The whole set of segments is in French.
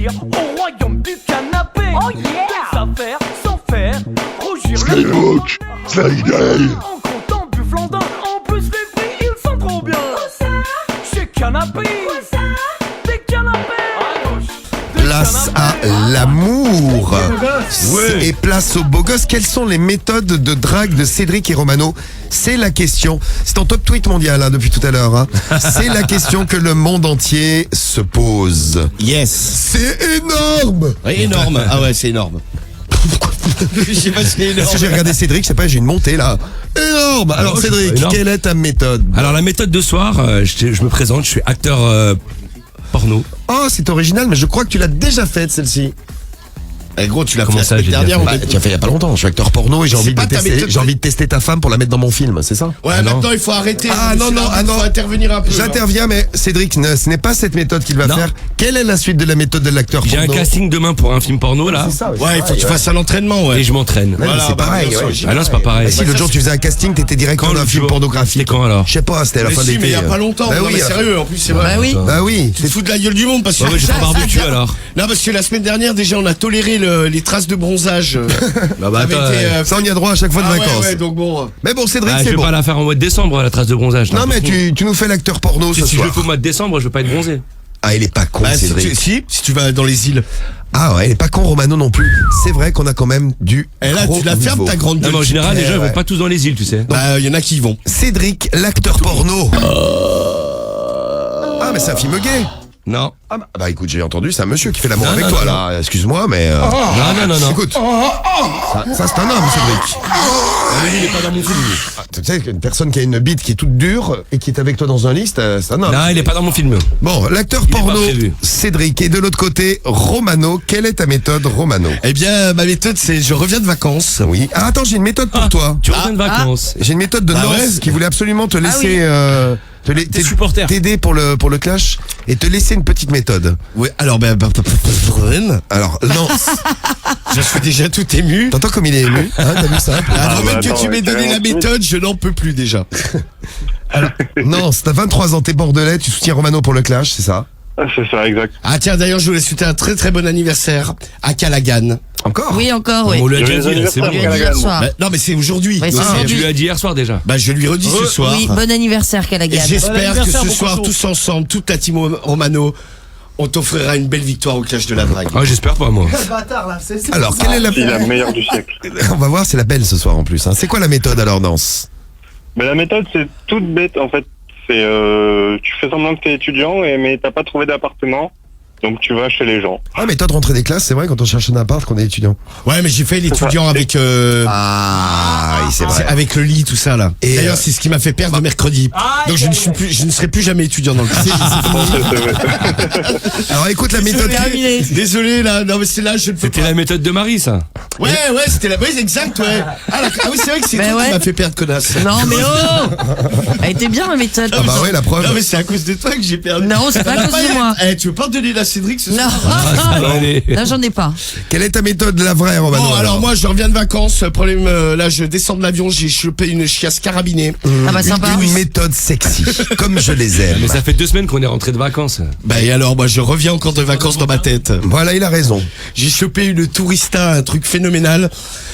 partir au royaume du canapé. Oh yeah. Des affaires sans faire rougir le Skyrock, Friday. En comptant du Flandin, en plus les prix ils sont trop bien. Chez Canapé. Des canapés. À gauche. Place à l'amour et place aux beaux gosses. Quelles sont les méthodes de drague de Cédric et Romano? C'est la question. C'est en top tweet mondial depuis tout à l'heure. Hein. C'est la question que le monde entier se pose. Yes. C'est énorme. Ouais, énorme. Ah ouais, c'est énorme. Je sais pas si c'est énorme. Parce que j'ai regardé Cédric, je sais pas, j'ai une montée là. Énorme. Alors Cédric, énorme. quelle est ta méthode? Alors la méthode de soir, je me présente, je suis acteur porno. Oh, c'est original, mais je crois que tu l'as déjà faite celle-ci. Eh gros, tu l'as fait Comment la ça, semaine j'ai dernière. déjà Bah, tu as fait il y a pas longtemps. Je suis acteur porno et j'ai C'est envie pas ta méthode. j'ai envie de tester ta femme pour la mettre dans mon film, c'est ça? Ouais, maintenant il faut arrêter. Ah, non, non, il faut intervenir un peu. J'interviens, mais Cédric, ce n'est pas cette méthode qu'il va Non. faire. Quelle est la suite de la méthode de l'acteur J'ai un porno? casting demain pour un film porno là. C'est ça, Ouais, il faut que tu fasses un entraînement, ouais. Et je m'entraîne. Ouais, mais c'est pareil. bien sûr, Ouais. j'ai- Ah non, c'est pas pareil. Ah, si l'autre jour tu faisais un casting, t'étais directement Quand dans un le film jour pornographique. C'était quand alors? Je sais pas, c'était à la Mais fin de si, l'été. mais il y a pas longtemps. Bah Non, oui, mais sérieux, en plus, c'est vrai. Bah oui. Bah oui. Tu te fous de la gueule du monde parce que. Ouais, j'ai pas barbecué alors. Non, parce que la semaine dernière, déjà, on a toléré les traces de bronzage. Bah avait attends, été, Ça, on y a droit à chaque fois de ah vacances. ouais, donc bon. Mais bon, Cédric, je c'est vais bon. pas la faire en mois de décembre la trace de bronzage. Non, mais tu nous fais l'acteur porno ce si je soir. le fais au mois de décembre, je veux pas être bronzé. Ah, il est pas con, Bah, si Cédric. tu vas dans les îles. Ah ouais, il est pas con, Romano non plus. C'est vrai qu'on a quand même du Et là, gros tu la fermes niveau. ta grande Non gueule. mais en général, les gens ils ouais. vont pas tous dans les îles, tu sais. Bah, il y en a qui y vont. Cédric, l'acteur porno. Ah, mais c'est un film gay. Non. Ah bah écoute, j'ai entendu, c'est un monsieur qui fait l'amour Non, avec non, toi non, là. Excuse-moi, mais. Non. Écoute. Ça c'est un homme, Cédric. Il est pas dans mon film. Ah, tu sais qu'une personne qui a une bite qui est toute dure et qui est avec toi dans un lit, c'est un homme. Non, il est pas dans mon film. Bon, l'acteur Il est porno, pas prévu. Cédric. Et de l'autre côté, Romano. Quelle est ta méthode, Romano? Eh bien, ma méthode, c'est je reviens de vacances. Oui. Ah, attends, j'ai une méthode pour toi. Tu reviens de vacances. J'ai une méthode de Ah Nance ouais qui voulait absolument te laisser. oui. Tes supporters. T'aider pour le clash et te laisser une petite méthode. Oui, alors, Alors, Nance, je suis déjà tout ému. t'entends comme il est ému, hein, t'as vu ça? Avant bah même que attends, tu m'aies donné carrément la méthode, je n'en peux plus déjà. Nance, t'as 23 ans, t'es bordelais, tu soutiens Romano pour le clash, c'est ça? Ah, c'est ça, exact. Ah tiens, d'ailleurs, je voulais souhaiter un très très bon anniversaire à Callaghan. Encore? Oui, encore, oui. On lui a déjà Joyeux dit, là, c'est bon. anniversaire, Hier soir. Bah, non, mais c'est aujourd'hui. Ouais, c'est Donc, Ah, aujourd'hui. tu lui as dit hier soir déjà. bah, je lui redis ce soir. Oui, bon anniversaire, Et Callaghan. j'espère que anniversaire, ce mon soir, cochon. tous ensemble, toute la team Romano, on t'offrira une belle victoire au clash de la drague. Ah, j'espère pas moi. Alors, quelle est la... C'est la meilleure du siècle. On va voir, c'est la belle ce soir en plus. Hein. C'est quoi la méthode alors, Nance? Mais la méthode, c'est toute bête, en fait. C'est, tu fais semblant que t'es étudiant, mais t'as pas trouvé d'appartement. Donc tu vas chez les gens. Ah, méthode rentrée des classes, c'est vrai quand on cherche un appart qu'on est étudiant. Ouais, mais j'ai fait l'étudiant avec Ah, oui, c'est vrai. avec le lit, tout ça là. Et, D'ailleurs, c'est ce qui m'a fait perdre mercredi. Donc je ne serai plus jamais étudiant dans le lycée. Alors écoute la méthode. Terminé. Désolé là, non mais c'est là, je ne peux C'était pas. la méthode de Marie ça. Ouais, c'était la. Oui, exact, ouais. Ah oui, c'est vrai que c'est Mais toi qui ouais. m'as fait perdre, connasse. Non, mais oh Elle était bien, ma méthode. Ah bah ouais, la preuve. Non mais c'est à cause de toi que j'ai perdu. Non, c'est pas à cause de moi. Eh, tu veux pas donner la Cédric ce Non, soir Allez. là, j'en ai pas. Quelle est ta méthode, la vraie, Romano? Bon, alors moi, je reviens de vacances. Problème, là, je descends de l'avion, j'ai chopé une chiasse carabinée. Ah bah sympa. Une méthode sexy, comme je les aime. Mais ça fait 2 semaines qu'on est rentré de vacances. Bah et alors, moi, je reviens encore de vacances dans ma tête. Voilà, il a raison. J'ai chopé une tourista, un truc phénoménal.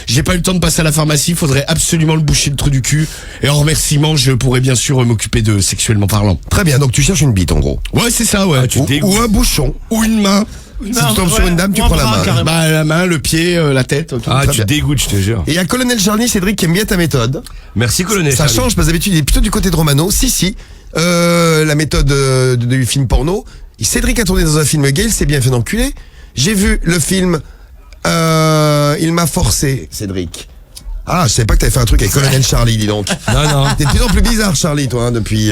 J'ai pas eu le temps de passer à la pharmacie, il faudrait absolument le boucher le trou du cul. Et en remerciement, je pourrais bien sûr m'occuper de sexuellement parlant. Très bien, donc tu cherches une bite en gros. Ouais, c'est ça, ouais. tu Ou, dégoûtes. ou un bouchon. Ou une main. Si tu tombes sur une dame, tu ou un prends la bras, main. carrément. Bah, la main, le pied, la tête. Tout. Ah, Très tu bien. dégoûtes, je te jure. Et il y a Colonel Charlie, Cédric, qui aime bien ta méthode. Merci colonel. Ça Charlie. change parce que d'habitude il est plutôt du côté de Romano. Si. La méthode du film porno. Cédric a tourné dans un film gay, il s'est bien fait d'enculer. J'ai vu le film Il m'a forcé, Cédric. Ah, je savais pas que t'avais fait un truc avec Colonel Charlie, dis donc. Non. T'es de plus en plus bizarre, Charlie, toi, hein, depuis.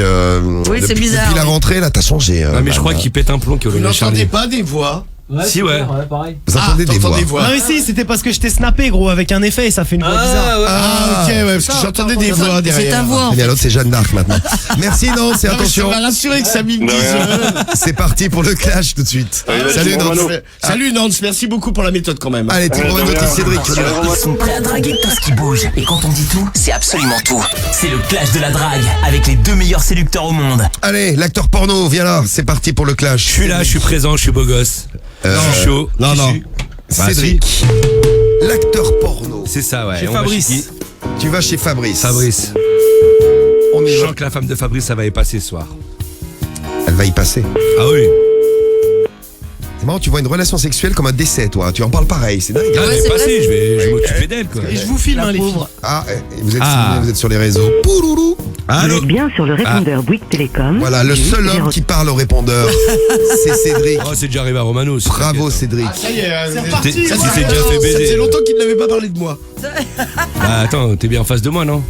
Oui, c'est bizarre, Depuis la oui. rentrée, là, t'as changé. Non mais je crois qu'il pète un plomb Vous colonel n'entendez Charlie. pas des voix? Si ouais. pareil. Vous entendez des t'entends voix. Non mais si, c'était parce que je t'ai snappé gros avec un effet et ça fait une voix bizarre. Ah, ok, ouais, parce que j'entendais des voix derrière. C'est ta voix, en Et bien fait. l'autre, c'est Jeanne d'Arc maintenant. Merci, non, c'est Non, mais attention. ça m'a rassuré que Samy me De dise. rien. C'est parti pour le clash tout de suite. Allez, Salut, vas-y, Nance. Romano. Salut Nance, merci beaucoup pour la méthode quand même. Allez, tu Allez, de rien. Cédric. Salut, Romano. Ils sont prêts à draguer tout ce qui bouge. Et quand on dit tout, c'est absolument tout. C'est le clash de la drague avec les 2 meilleurs séducteurs au monde. Allez, l'acteur porno, viens là, c'est parti pour le clash. Je suis là, je suis présent, je suis beau gosse. Je suis chaud. Non, non. Bah, Cédric, l'acteur porno. C'est ça, ouais. Chez On va Fabrice. qui Tu vas chez Fabrice. Fabrice. On y Je va. sens que la femme de Fabrice, ça va y passer ce soir. Elle va y passer. Ah oui. C'est marrant, tu vois une relation sexuelle comme un décès, toi. Tu en parles pareil, c'est dingue. Elle va y c'est passer, vrai. je vais m'occuper d'elle, quoi. Et je vous filme, La les filles. pauvre. Ah, vous êtes, Ah. vous êtes sur les réseaux. Pouloulou. Vous Allô êtes bien sur le répondeur Bouygues Télécom. Voilà, le seul homme qui parle au répondeur, c'est Cédric. Oh, c'est déjà arrivé à Romano. aussi, Bravo, t'inquiète, Cédric. Ça y est, hein. T'es- tu t'es déjà fait Ça baiser. faisait longtemps qu'il n'avait pas parlé de moi. Bah attends, t'es bien en face de moi, non?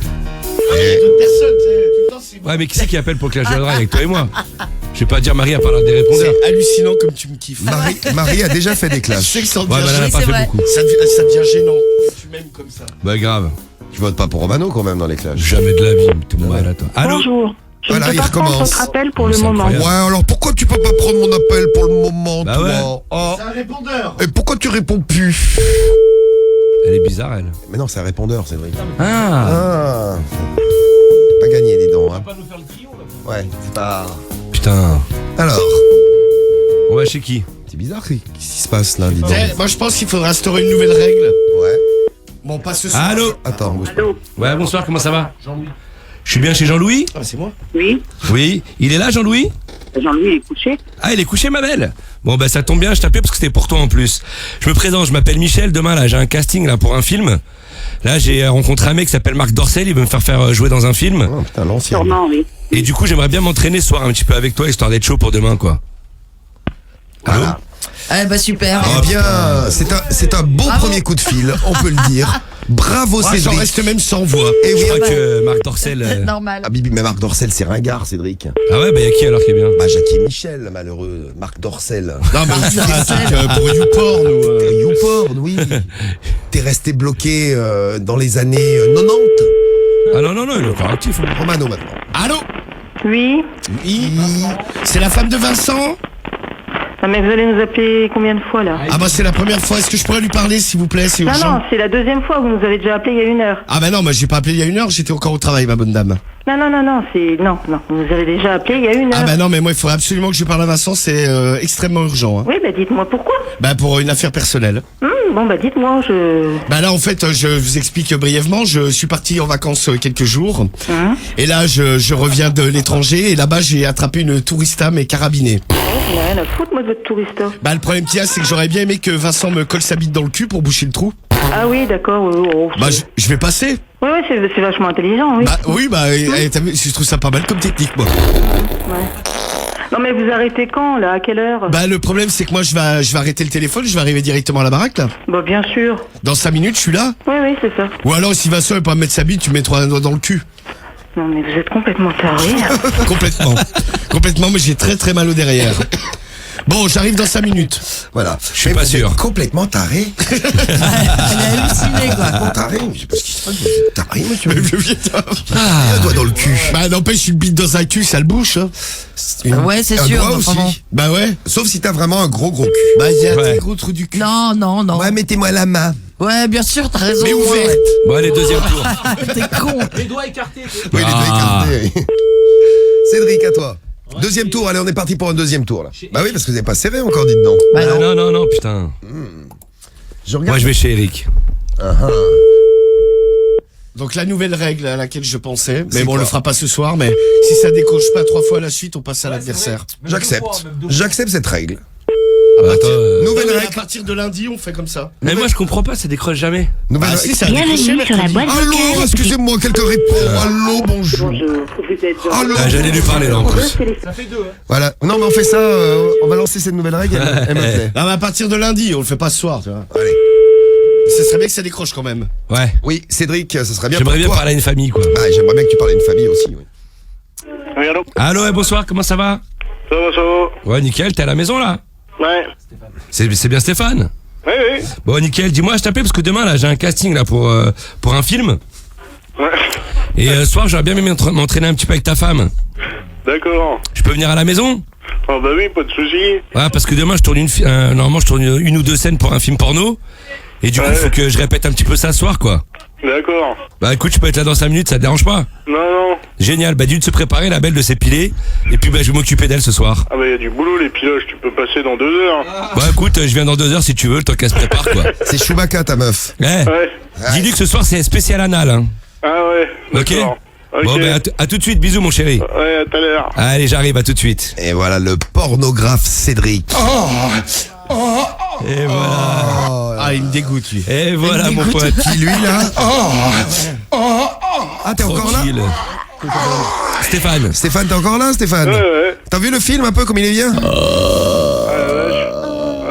D'autres personnes, tout le temps, c'est Ouais, mais qui c'est qui appelle pour le clash de la drague avec toi et moi? Je vais pas dire Marie à parler des répondeurs. C'est hallucinant comme tu me kiffes. Marie a déjà fait des Je clashs. sais que ça en Ouais, devient mais elle en a Oui, pas c'est fait vrai. beaucoup. ça devient gênant. Tu m'aimes comme ça. Bah grave. Tu votes pas pour Romano quand même dans les clashs. Jamais de la vie, t'es mal à toi. Allô? Bonjour. Je Voilà, ne peux il pas prendre recommence. votre appel pour le C'est moment. incroyable. Ouais, alors pourquoi tu peux pas prendre mon appel pour le moment, Bah toi ouais. Oh. C'est un répondeur. Et pourquoi tu réponds plus? Elle est bizarre, elle. Mais non, c'est un répondeur, Cédric. Ah! Ah. Pas gagné, dis donc. Hein. Ouais, c'est pas. Putain. Alors, On va chez qui? c'est bizarre, qu'est-ce qui se passe là, dis donc? Moi, je pense qu'il faudra instaurer une nouvelle règle. Ouais. Bon, pas ce soir. Allô? Attends, bouge pas. Allô. Ouais, bonsoir, comment ça va? Jean-Louis. Je suis bien chez Jean-Louis? Ah, c'est moi. Oui. Oui. Il est là, Jean-Louis? Jean-Louis est couché. Ah, il est couché, ma belle. Bon, bah, ça tombe bien, je t'appelais parce que c'était pour toi en plus. Je me présente, je m'appelle Michel. Demain, là, j'ai un casting, là, pour un film. Là, j'ai rencontré un mec qui s'appelle Marc Dorcel. Il veut me faire jouer dans un film. Oh, putain, l'ancien. Sûrement, oui. Et du coup, j'aimerais bien m'entraîner ce soir un petit peu avec toi, histoire d'être chaud pour demain, quoi. Allô? Voilà. Ah bah super. Eh bien, c'est un beau Bravo. premier coup de fil, on peut le dire. Bravo, J'en Cédric. reste même sans voix. Et oui, Je crois que Marc Dorcel. Normal. ah, Bibi, mais Marc Dorcel, c'est ringard, Cédric. Ah ouais, bah, y'a qui alors qui est bien? Bah, Jackie et Michel, malheureux. Marc Dorcel. Non, mais on fait un truc pour YouPorn ou. YouPorn, oui. T'es resté bloqué dans les années 90. Ah non, non, non, il est encore actif. hein. Romano maintenant. Allô? Oui. Oui. C'est la femme de Vincent? Ah, mais vous allez nous appeler combien de fois là? Ah bah c'est la première fois. Est-ce que je pourrais lui parler s'il vous plaît? C'est Non, urgent. non, c'est la deuxième fois. Vous nous avez déjà appelé il y a 1 heure. Ah bah non, j'ai pas appelé il y a 1 heure. J'étais encore au travail, ma bonne dame. Non, non, non, non, c'est. Non, non, vous nous avez déjà appelé il y a 1 heure. Ah bah non, mais moi il faudrait absolument que je parle à Vincent. C'est extrêmement urgent. Hein. Oui, bah dites-moi pourquoi. Bah pour une affaire personnelle. Bon, bah dites-moi, je. Bah là en fait, je vous explique brièvement. Je suis parti en vacances quelques jours. Hein. Et là je reviens de l'étranger. Et là-bas j'ai attrapé une tourista mais carabinée. J'en ai rien à foutre, moi, de votre tourista. Bah le problème qu'il y a, c'est que j'aurais bien aimé que Vincent me colle sa bite dans le cul pour boucher le trou. Ah oui, d'accord. Bah je vais passer. Oui, oui, c'est vachement intelligent, oui. Bah oui, t'as vu, je trouve ça pas mal comme technique moi. Non, mais vous arrêtez quand, là? À quelle heure? Bah le problème c'est que moi je vais arrêter le téléphone, je vais arriver directement à la baraque là. Bah, bien sûr. Dans 5 minutes je suis là. Oui, oui, c'est ça. Ou alors si Vincent veut pas me mettre sa bite, tu mets un doigt dans le cul. Non, mais vous êtes complètement taré. Complètement. Complètement, mais j'ai très très mal au derrière. Bon, j'arrive dans 5 minutes. Voilà. Je suis pas sûr. Complètement taré. Elle a halluciné quoi. Taré, je sais pas ce qui se passe. Vous êtes taré, monsieur. Ah. Un doigt dans le cul. Bah n'empêche, une bite dans un cul, ça le bouche. Hein. Ouais, c'est Un sûr. doigt mais aussi. enfin bon. Bah ouais. Sauf si t'as vraiment un gros cul. Bah il y a Ouais. des gros trous du cul. Non, non, non. Ouais, mettez-moi la main. Ouais, bien sûr, t'as raison. Mais ouverte. ouais. Bon, allez, deuxième tour. T'es con. Oui, les doigts Ah. écartés. oui. Cédric, à toi. Deuxième tour, allez, on est parti pour un deuxième tour là. Bah oui, parce que vous n'avez pas serré encore, dites donc. Bah Ah, non. non, non, non, putain. Je regarde. Moi, je vais chez Eric. Donc la nouvelle règle à laquelle je pensais, mais C'est bon on quoi le fera pas ce soir, mais si ça décoche pas 3 fois à la suite, on passe à l'adversaire. J'accepte. J'accepte cette règle. Bah, attends, Nouvelle Non, mais à règle. partir de lundi, on fait comme ça. mais moi, je comprends pas, ça décroche jamais. Nouvelle Bah règle. si, ça a décroché Bienvenue sur la mercredi. boîte Allô, vocale. excusez-moi, quelqu'un répond. Allô, bonjour. Bonjour, vous êtes dans... Allô. Ah, j'allais lui parler là en plus. Voilà. Non, mais on fait ça, on va lancer cette nouvelle règle, elle me plaît. Ah, mais à partir de lundi, on le fait pas ce soir, tu vois. Allez. Ce serait bien que ça décroche quand même. Ouais. Oui, Cédric, ça serait bien J'aimerais pour bien toi. parler à une famille, quoi. Ah, j'aimerais bien que tu parles à une famille aussi, oui. Oui, allô? Allô, ouais, bonsoir, comment ça va? Ça va, ça va? Ouais, nickel, t'es à la maison là? Ouais. C'est bien Stéphane? Oui, oui. Bon, nickel, dis-moi, je t'appelais parce que demain là, j'ai un casting là pour un film. Ouais. Et ce soir, j'aurais bien aimé m'entraîner un petit peu avec ta femme. D'accord. Je peux venir à la maison? Ah bah oui, pas de souci. Ouais, parce que demain, je tourne normalement, je tourne une ou deux scènes pour un film porno. Et du coup, il Ouais. faut que je répète un petit peu ça ce soir, quoi. D'accord. Bah écoute, je peux être là dans 5 minutes, ça te dérange pas? Non. Génial, bah d'une se préparer, la belle de s'épiler, et puis bah je vais m'occuper d'elle ce soir. Ah bah y a du boulot, les piloges, tu peux passer dans 2 heures. Bah écoute, je viens dans 2 heures si tu veux, le temps qu'elle se prépare quoi. C'est Chewbacca ta meuf. Eh, Ouais. dis-lui que ce soir c'est spécial anal, hein. Ah ouais. Ok. D'accord. Ok. Bon bah à tout de suite, bisous mon chéri. Ouais, à tout à l'heure. Allez, j'arrive, à tout de suite. Et voilà le pornographe Cédric. Et voilà. Ah, il me dégoûte, lui. Et voilà mon pote. Qui lui là Ah t'es encore là Tranquille. Stéphane. Stéphane, t'es encore là Stéphane? Ouais. T'as vu le film un peu comme il est bien? Ah,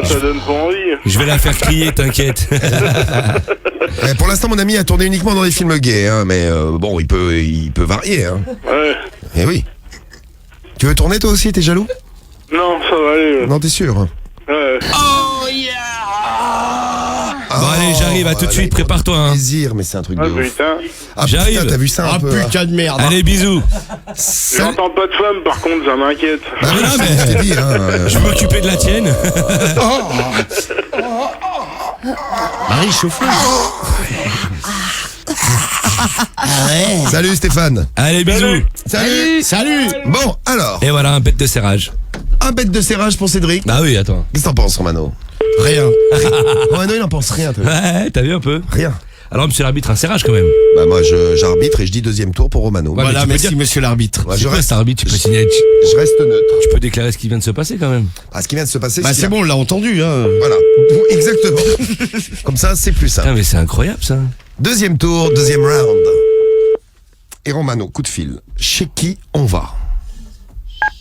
ça donne pas envie. Je vais la faire crier, t'inquiète. Pour l'instant mon ami a tourné uniquement dans des films gays, hein, mais bon il peut varier. Hein. Ouais. Eh oui. Tu veux tourner toi aussi, t'es jaloux? Non, ça va aller. Non t'es sûr? Ouais. Bon allez, j'arrive, à tout de suite, prépare-toi hein. Plaisir, mais c'est un truc Ah de ouf. putain. Ah J'arrive. putain, t'as vu ça un Ah, peu? hein. putain de merde. Allez, bisous. J'entends pas de femme, par contre, ça m'inquiète. Bah oui, Ah, c'est mais- ce que je t'ai dit, hein. Je vais m'occuper de la tienne. Marie, chauffe-le. Salut Stéphane. Allez, bisous. Salut. Bon, alors, Et voilà, un bête de serrage. un bête de serrage pour Cédric. Bah oui, attends. Qu'est-ce que t'en penses, Romano? Rien. Romano, il en pense rien, toi. Ouais, t'as vu un peu? Rien. Alors, monsieur l'arbitre, un serrage quand même. Bah moi, j'arbitre et je dis deuxième tour pour Romano. Ouais, Voilà, mais tu peux merci, dire- monsieur l'arbitre. Ouais, Je je reste, arbitre, tu peux signer. je reste neutre. Tu peux déclarer ce qui vient de se passer quand même. Ah, ce qui vient de se passer, Bah, c'est bon, on l'a entendu, hein. Voilà, exactement. Comme ça, c'est plus simple. Putain, mais c'est incroyable ça. Deuxième tour, deuxième round. Et Romano, coup de fil. Chez qui on va?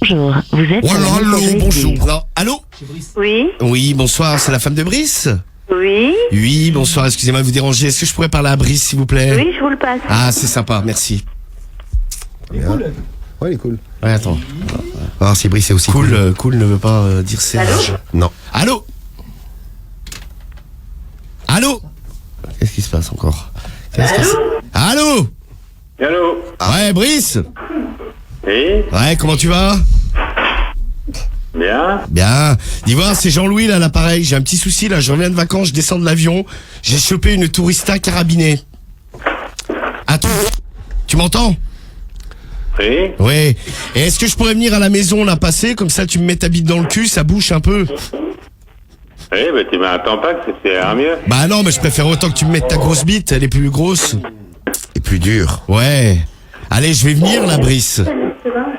Bonjour, vous êtes... Oh là, allô, bonjour. Non, allô? Oui, Oui, bonsoir, c'est la femme de Brice? oui, Oui, bonsoir, excusez-moi de vous déranger. Est-ce que je pourrais parler à Brice, s'il vous plaît? oui, je vous le passe. Ah, c'est sympa, merci. Ouais, il est cool. Ouais, attends. Ah, si Brice est aussi Cool, cool. cool ne veut pas dire serrage. Non. Allô? Allô? Qu'est-ce qui se passe encore? Allô? Allô? Ouais, Brice? Oui? Ouais, comment tu vas? Bien? Bien. Dis voir, c'est Jean-Louis là, l'appareil. J'ai un petit souci là, je reviens de vacances, je descends de l'avion. J'ai chopé une tourista carabinée. Attends. Tu m'entends? Oui? Ouais. Et est-ce que je pourrais venir à la maison la passer? Comme ça, tu me mets ta bite dans le cul, ça bouche un peu. Oui, bah tu m'attends pas que c'est mieux. Bah non, mais je préfère autant que tu me mettes ta grosse bite, elle est plus grosse. Et plus dur. Ouais. Allez, je vais venir là, Brice.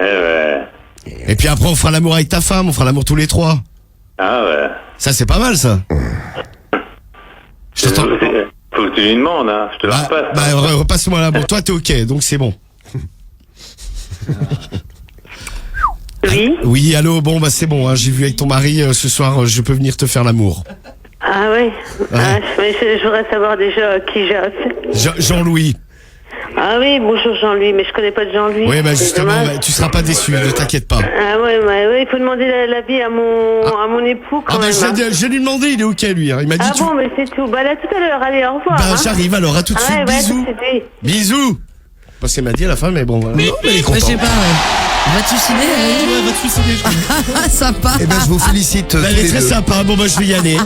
Eh ouais. Et puis après, on fera l'amour avec ta femme, on fera l'amour tous les trois. Ah ouais. Ça, c'est pas mal, ça. Je t'entends. Faut que tu lui demandes, hein. Je te la Bah, repasse. bah, repasse-moi là. Bon, toi, t'es ok, donc c'est bon. Oui, Oui, allô, bon, bah c'est bon, hein, j'ai vu avec ton mari ce soir, je peux venir te faire l'amour. ah oui, ah, mais je voudrais savoir déjà qui j'ai affaire. Jean-Louis. Ah oui, bonjour Jean-Louis, mais je connais pas de Jean-Louis. Oui, bah c'est justement, dommage. bah, tu seras pas déçu, ne t'inquiète pas. Ah ouais, il faut demander l'avis à mon époux quand Ah bah même. hein. j'ai lui demandé, il est ok lui, hein. Il m'a dit Ah bon, mais c'est tout. Bah là, tout à l'heure, allez, au revoir. Bah hein. j'arrive alors, à tout de Ah suite, ouais, bisous. tout de suite, oui. Bisous. Parce qu'elle m'a dit à la fin, mais bon, voilà. Non, mais il est Bah, je content. sais pas, ouais. Va-tu ciné? Ouais, va te suicider, je crois. Ah, sympa. Eh ben, je vous félicite Bah, tous elle est les très deux. sympa, bon bah je vais y aller.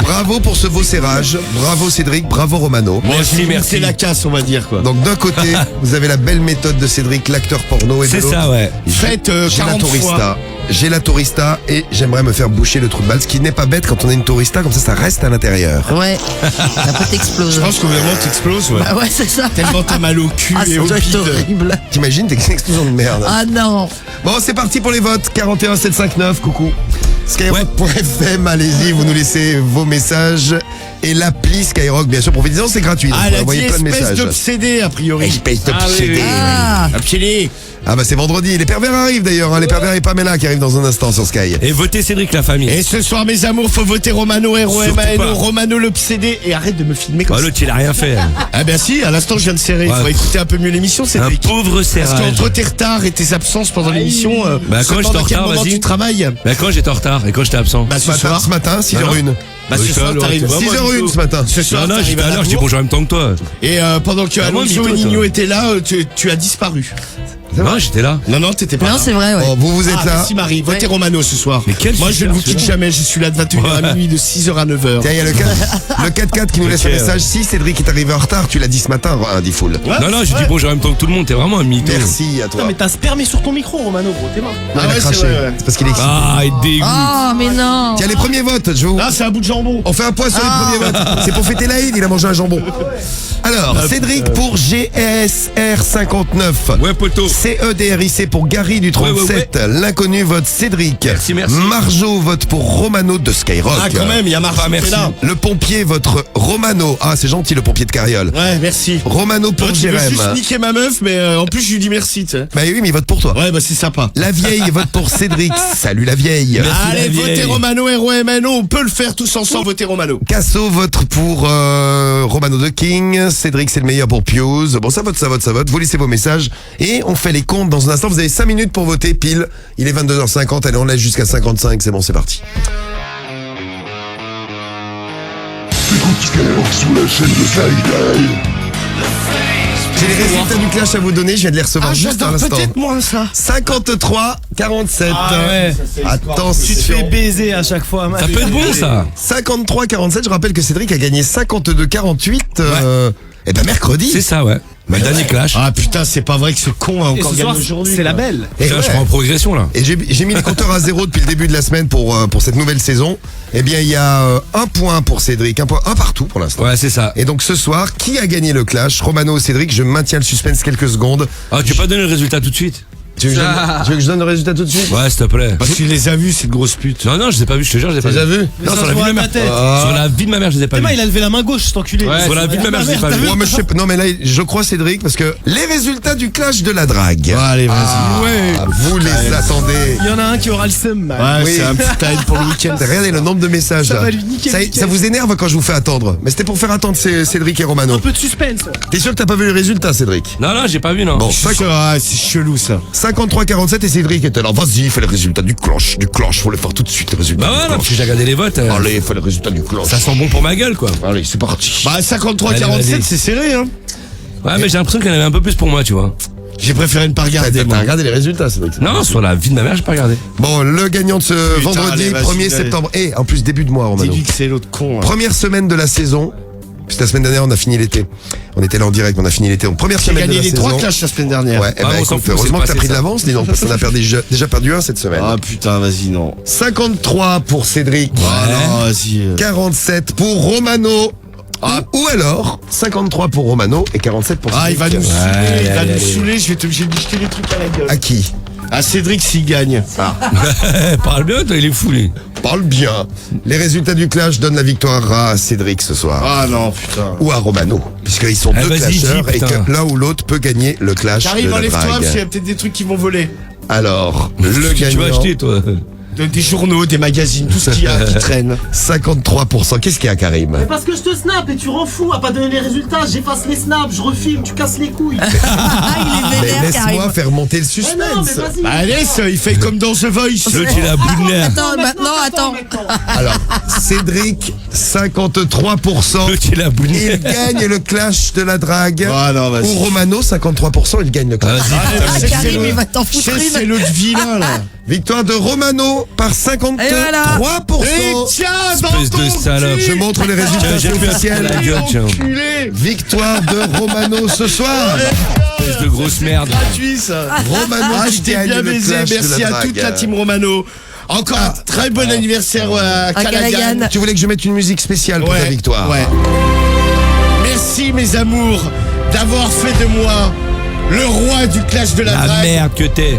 Bravo pour ce beau serrage. Bravo Cédric, bravo Romano. Merci, merci. C'est la casse, on va dire quoi. Donc d'un côté, vous avez la belle méthode de Cédric, l'acteur porno, et de C'est l'autre, ça, ouais. Faites j'ai la 40 tourista. fois. J'ai la tourista et j'aimerais me faire boucher le trou de balle, ce qui n'est pas bête quand on a une tourista, comme ça reste à l'intérieur. Ouais, ça peut t'exploser. Je pense qu'au bout d'un moment t'exploses, ouais. Bah ouais, c'est ça. Tellement t'as mal au cul Ah, et ça au doit être bide. horrible. T'imagines, t'es une explosion de merde. Ah non. Bon, c'est parti pour les votes. 41 759, coucou. Skyrock.fm, allez-y, vous nous laissez vos messages. Et l'appli Skyrock, bien sûr, profitez-en, c'est gratuit. Donc Ah, vous elle a dit envoyez plein de espèce messages. d'obsédé, a priori. Espèce Ah, oui, d'obsédé. oui. Ah. Obsédé. Ah bah c'est vendredi, les pervers arrivent d'ailleurs, hein. Les pervers et Pamela qui arrivent dans un instant sur Sky. Et votez Cédric la famille. Et ce soir, mes amours, faut voter Romano, Surtout pas. R-O-M-A-N-O, Romano l'obsédé. Et arrête de me filmer comme Bah, ça. l'autre il a rien fait. Ah ben si, à l'instant je viens de serrer. Il Ouais. faut écouter un peu mieux l'émission, c'est Un pauvre Parce serrage. qu'entre tes retards et tes absences pendant l'émission, Bah, ça quand dépend j'étais en à quel retard, moment vas-y. tu travailles. Bah quand j'étais en retard et quand j'étais absent. Bah ce soir. Ce matin, 6h01. Bah ce soir t'arrives. Bah, moi, 6h01 du ce matin. Ce soir Non, non, t'arrives j'étais à à la l'heure, je dis bourre. bonjour en même temps que toi. Et pendant que Ah, moi, Alonso mytho, et toi. Nino étaient là, tu as disparu. Non, j'étais là. Non, t'étais pas Non, là. c'est vrai, ouais. Bon, vous êtes Ah, là. merci Marie, votez Romano ce soir. Mais quel Moi je ne vous super, quitte jamais, je suis là de 21h à minuit, de 6h à 9h. Tiens, il y a le 4 qui nous laisse un Ok, message. Si Cédric est arrivé en retard, tu l'as dit ce matin, Diffoul. Non, j'ai dit bonjour en même temps que tout le monde, t'es vraiment un mytho. Merci à toi. Non mais t'as spermé sur ton micro Romano gros, t'es mort. Non, Ah il a ouais, craché. c'est vrai, ouais. C'est parce qu'il est excité. Ah, il dégoûte. Oh, mais non. Tiens, les premiers votes, je vous... Là c'est un bout de jambon. On fait un point sur les premiers votes. C'est pour fêter l'Aïd, il a mangé un jambon. Alors, Cédric pour GSR59. Ouais, poteau. CEDRIC pour Gary du 37. L'inconnu vote Cédric. Merci. Marjo vote pour Romano de Skyrock. Ah quand même, il y a Marc merci. là. Le pompier vote Romano. Ah, c'est gentil, le pompier de Carriole. Ouais, merci. Romano pour Tu veux Jérém. juste niquer ma meuf, mais en plus je lui dis merci, tu sais. Bah oui, mais il vote pour toi. Ouais, bah c'est sympa. La vieille vote pour Cédric. Salut la vieille. Allez, la votez vieille. Romano, ROMNO, on peut le faire tous ensemble, votez Romano. Casso vote pour Romano de King. Cédric, c'est le meilleur pour Piose. Bon, ça vote. Vous laissez vos messages et on fait les comptes dans un instant. Vous avez 5 minutes pour voter pile. Il est 22h50. Allez, on laisse jusqu'à 55. C'est bon, c'est parti. J'ai les résultats du clash à vous donner. Je viens de les recevoir juste à l'instant. peut-être moins ça. 53, 47. Ah ouais. Attention. Tu te fais baiser à chaque fois. Ça peut être bon, ça. 53, 47. Je rappelle que Cédric a gagné 52, 48. Et ben mercredi. C'est ça, ouais. Ma dernier clash. Ah putain, c'est pas vrai que ce con a Et encore ce gagné soir, aujourd'hui. c'est la quoi. belle. Et Tiens, ouais. je prends en progression, là. Et j'ai mis les compteurs à zéro depuis le début de la semaine pour cette nouvelle saison. Eh bien, il y a un point pour Cédric, un partout pour l'instant. Ouais, c'est ça. Et donc ce soir, qui a gagné le clash? Romano ou Cédric? Je maintiens le suspense quelques secondes. Ah, tu peux pas donner le résultat tout de suite? Tu veux que je donne le résultat tout de suite? Ouais, s'il te plaît. Parce que tu les as vus, cette grosse pute. Non, je les ai pas vus, je te jure, je les ai T'as pas déjà vus. vu? Mais Non, ça sur se la vie voit de ma à mère. ta tête. Sur la vie de ma mère, je les ai pas Théma, vus. il a levé la main gauche, cet enculé. Ouais, sur la vie de ma mère, je les ai pas vus. Moi, mais non, mais là, je crois Cédric parce que les résultats du clash de la drague. Allez, vas-y. Ouais. Vous les attendez. Il y en a un qui aura le seum. Ouais, Oui. c'est un petit time pour le week-end. Regardez le nombre de messages. Ça là. va lui niquer le week-end. Ça vous énerve quand je vous fais attendre. Mais c'était pour faire attendre Cédric et Romano. Un peu de suspense. T'es sûr que t'as pas vu les résultats, Cédric? Non, j'ai pas vu, non. Bon, C'est chelou ça. 53-47 et Cédric était là. Vas-y, fais les résultats du cloche. Faut les faire tout de suite, les résultats. Bah ouais, du non, cloche. parce que j'ai regardé les votes. Allez, fais les résultats du cloche. Ça sent bon pour ma gueule, quoi. Allez, c'est parti. Bah 53-47, Allez, vas-y. c'est serré, hein. Ouais, mais j'ai l'impression qu'il y en avait un peu plus pour moi, tu vois. J'ai préféré ne pas regarder, T'as moi. regardé les résultats, Cédric? Non, sur la vie de ma mère, j'ai pas regardé. Bon, le gagnant de ce Putain, vendredi, allez, vas-y, 1er allez. septembre. Et en plus, début de mois, Romano. Dis-lui que c'est l'autre con. hein. Première semaine de la saison. Puisque la semaine dernière, on a fini l'été. On était là en direct, on a fini l'été. Donc, première J'ai semaine de gagné la les saison. 3 clashs la semaine dernière. Ouais, eh ben, Ah, on s'en écoute, fout, heureusement c'est que t'as passé, pris de ça. l'avance, dis donc, parce qu'on a déjà perdu un cette semaine. Ah putain, vas-y, non. 53 pour Cédric. Ah non, vas-y. 47 pour Romano. Ou alors 53 pour Romano et 47 pour Ah, il Cédric. va nous saouler, il va allez, nous allez. saouler, je vais te obligé de lui jeter les trucs à la gueule. À qui? À Cédric s'il gagne. Parle bien, toi, il est fou, lui. Parle bien. Les résultats du clash donnent la victoire à Cédric ce soir. Ah non, putain. Ou à Romano. Puisqu'ils sont Eh, deux vas-y, clasheurs dis, et putain. que l'un ou l'autre peut gagner le clash de J'arrive, la enlève-toi, drague. parce qu'il y a peut-être des trucs qui vont voler. Alors, le Qu'est-ce que tu vas gagnant, acheter, toi? Des journaux, des magazines, tout ce qu'il y a qui traîne. 53%. Qu'est-ce qu'il y a, Karim? Mais parce que je te snap et tu rends fou à pas donner les résultats. J'efface les snaps, je refilme, tu casses les couilles. Ah, il est Mais vénère, laisse-moi Karim. faire monter le Mais non, mais suspense. vas-y. Bah allez, il fait comme dans The Voice. L'autre, il a bout de nerf. Attends, attends. Alors, Cédric, 53%. L'autre, il a bout de Il nerf. gagne le clash de la drague. Ah non, vas-y. Ou Romano, 53%, il gagne le clash. Ah, Karim, il va t'en foutre C'est une. l'autre vilain là. Victoire de Romano par 53%. Et voilà. Et tiens, dans Espèce de ton salope. cul. Je montre les résultats Tiens, j'ai plus à officiels. la gueule, tiens. Enculé. Victoire de Romano ce soir. Espèce de grosse merde. Gratuit ça. Romano Ah, qui je t'ai gagne bien le baisé. clash de Merci la à drague. toute la team Romano. Encore un très bon anniversaire à Callaghan. Callaghan. Tu voulais que je mette une musique spéciale pour ta victoire. Ouais. Merci mes amours d'avoir fait de moi le roi du clash de la La drague. merde que t'es.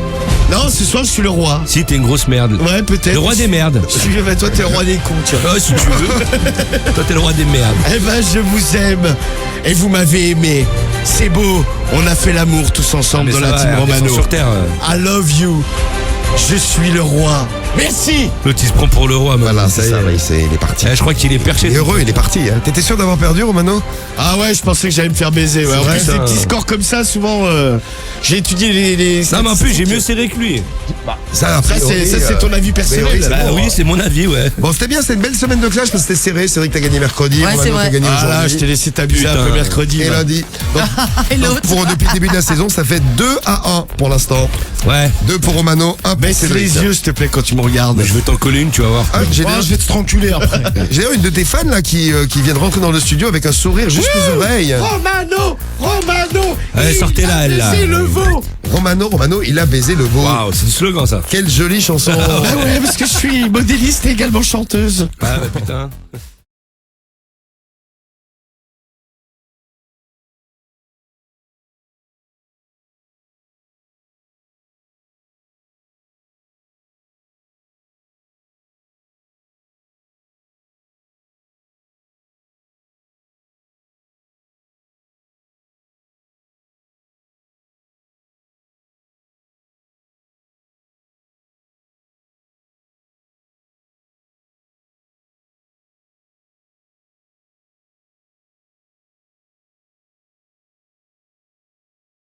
Non, ce soir je suis le roi. Si, t'es une grosse merde. Ouais, peut-être. Le roi des merdes. Bah, toi, t'es le roi des cons, tiens. Ah, si tu veux. Toi, t'es le roi des merdes. Eh ben, je vous aime. Et vous m'avez aimé. C'est beau. On a fait l'amour tous ensemble Mais dans ça la va, team redescends Romano. sur terre. I love you. Je suis le roi Merci. L'autre il se prend pour le roi. maintenant, Voilà, c'est y ça, est. oui, il est parti. Je crois qu'il est perché. Il est heureux, il est parti. Hein. T'étais sûr d'avoir perdu, Romano? Ah ouais, je pensais que j'allais me faire baiser. Ouais. En vrai, plus, ça. des petits scores comme ça, souvent, j'ai étudié les Non mais en plus j'ai mieux serré que lui. Ça, a Ça, priori, c'est ton avis personnel. priori, c'est Bah bon, oui hein. c'est mon avis ouais. Bon, c'était bien, c'était une belle semaine de clash parce que c'était serré. C'est vrai que t'as gagné mercredi, Ouais, Romano, c'est t'as vrai. gagné Ah là, aujourd'hui. je t'ai laissé t'abuser un Putain. peu mercredi. Et là. lundi. Donc, Et l'autre. depuis le début de la saison, ça fait 2-1 pour l'instant. Ouais. 2 pour Romano, 1 pour Baisse Cédric. les yeux, s'il te plaît, quand tu me regardes. Je vais t'en coller une tu vas voir. Ah, j'ai Ouais, d'ailleurs- je vais te tranculer après. j'ai d'ailleurs une de tes fans là qui vient de rentrer dans le studio avec un sourire jusqu'aux oreilles. Romano, Allez, il sortez-la, a elle, là. baisé le veau. Romano, il a baisé le veau. Waouh c'est du slogan ça. Quelle jolie chanson. Ah ouais, parce que je suis modéliste et également chanteuse. Ah bah putain.